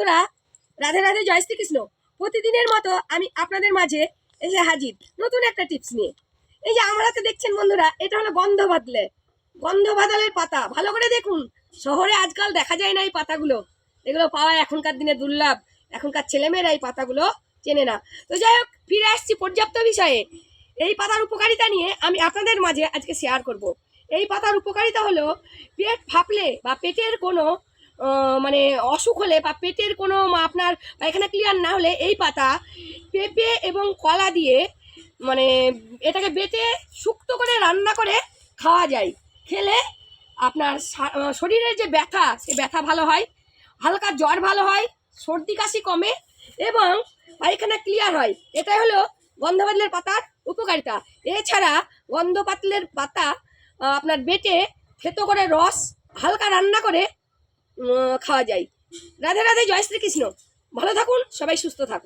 বন্ধুরা, রাধে রাধে, জয় শ্রীকৃষ্ণ। প্রতিদিনের মতো আমি আপনাদের মাঝে এসে হাজির নতুন একটা টিপস নিয়ে। এই যে আমার হাতে দেখছেন বন্ধুরা, এটা হলো গন্ধ বাদলের পাতা। ভালো করে দেখুন, শহরে আজকাল দেখা যায় না এই পাতাগুলো। এগুলো পাওয়া এখনকার দিনে দুর্লভ। এখনকার ছেলেমেয়েরা এই পাতাগুলো চেনে না। তো যাই হোক, ফিরে আসছি পর্যাপ্ত বিষয়ে। এই পাতার উপকারিতা নিয়ে আমি আপনাদের মাঝে আজকে শেয়ার করব। এই পাতার উপকারিতা হলো, পেট ফাঁপলে বা পেটের কোনো মানে অসুখ হলে বা পেটের কোনো আপনার পায়খানা ক্লিয়ার না হলে এই পাতা পেঁপে এবং কলা দিয়ে মানে এটাকে বেটে শুক্তো করে রান্না করে খাওয়া যায়। খেলে আপনার শরীরের যে ব্যথা, সে ব্যথা ভালো হয়, হালকা জ্বর ভালো হয়, সর্দি কাশি কমে এবং পায়খানা ক্লিয়ার হয়। এটাই হলো গন্ধপাতলের পাতার উপকারিতা। এছাড়া গন্ধপাতলের পাতা আপনার বেটে থেতো করে রস হালকা রান্না করে খাওয়া যায়। রাধে রাধে, জয় শ্রীকৃষ্ণ। ভালো থাকুন, সবাই সুস্থ থাকুন।